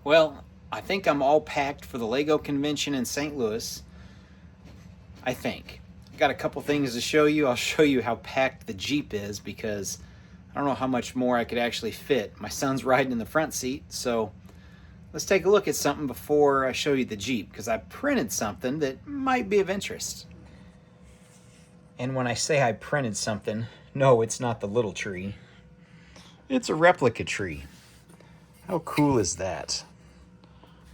Well, I think I'm all packed for the Lego convention in St. Louis. I think. I got a couple things to show you. I'll show you how packed the Jeep is because I don't know how much more I could actually fit. My son's riding in the front seat, so let's take a look at something before I show you the Jeep because I printed something that might be of interest. And when I say I printed something, no, it's not the little tree. It's a replica tree. How cool is that?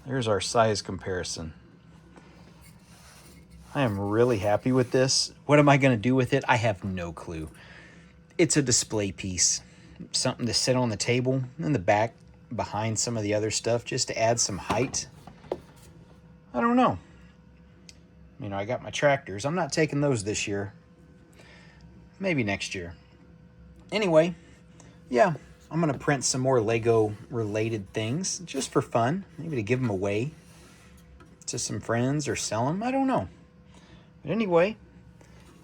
There's our size comparison. I am really happy with this. What am I going to do with it? I have no clue. It's a display piece. Something to sit on the table in the back behind some of the other stuff just to add some height. I don't know. You know, I got my tractors. I'm not taking those this year. Maybe next year. Anyway, yeah, I'm going to print some more Lego related things just for fun. Maybe to give them away to some friends or sell them. I don't know. But anyway,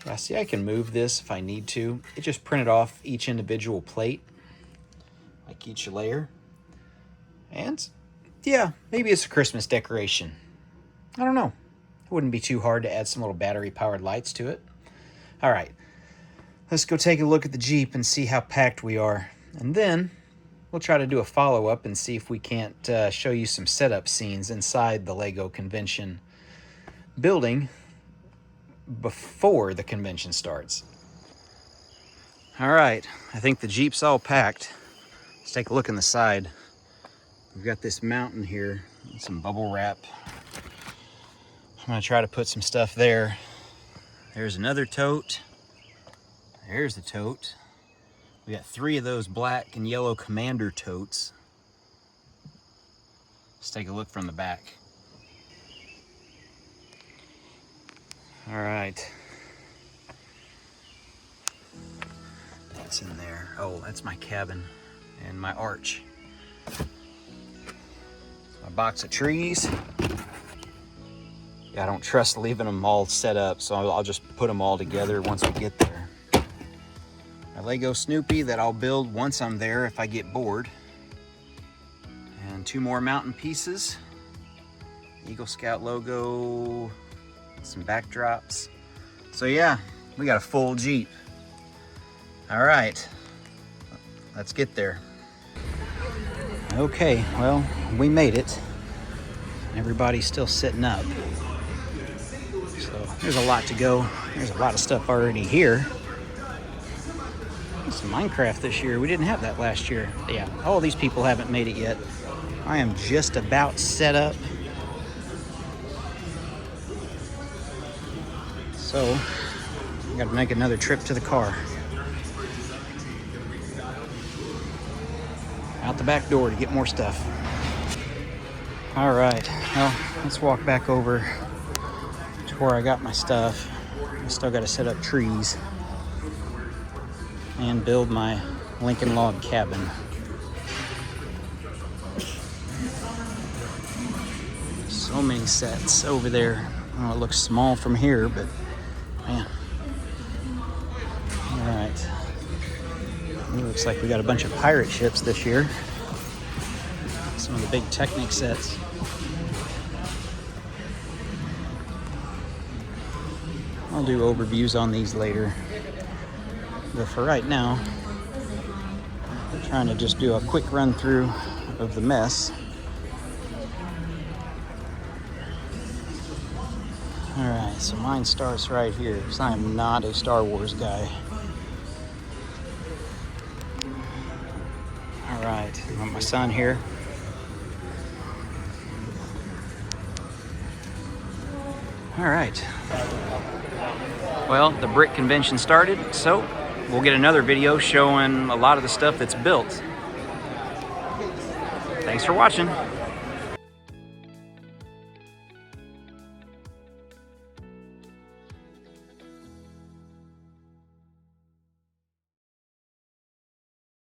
yeah, see, I can move this if I need to. It just printed off each individual plate, like each layer. And yeah, maybe it's a Christmas decoration. I don't know. It wouldn't be too hard to add some little battery-powered lights to it. All right, let's go take a look at the Jeep and see how packed we are. And then we'll try to do a follow-up and see if we can't show you some setup scenes inside the Lego convention building before the convention starts. All right, I think the Jeep's all packed. Let's take a look on the side. We've got this mountain here, some bubble wrap. I'm gonna try to put some stuff there. There's another tote. There's the tote. We got 3 of those black and yellow Commander totes. Let's take a look from the back. All right. That's in there. Oh, that's my cabin and my arch. My box of trees. Yeah, I don't trust leaving them all set up, so I'll just put them all together once we get there. My Lego Snoopy that I'll build once I'm there if I get bored. And 2 more mountain pieces. Eagle Scout logo. Some backdrops. So yeah, we got a full Jeep. All right, let's get there. Okay, well, we made it. Everybody's still sitting up. So there's a lot to go. There's a lot of stuff already here. Some Minecraft this year. We didn't have that last year. Yeah, all these people haven't made it yet. I am just about set up. So, I gotta make another trip to the car. Out the back door to get more stuff. All right, well, let's walk back over to where I got my stuff. I still gotta set up trees and build my Lincoln log cabin. So many sets over there. Oh, it looks small from here, but man. All right. It looks like we got a bunch of pirate ships this year. Some of the big Technic sets. I'll do overviews on these later. But for right now, I'm trying to just do a quick run through of the mess. All right, so mine starts right here because I am not a Star Wars guy. All right, I got my son here. All right. Well, the brick convention started, so we'll get another video showing a lot of the stuff that's built. Thanks for watching.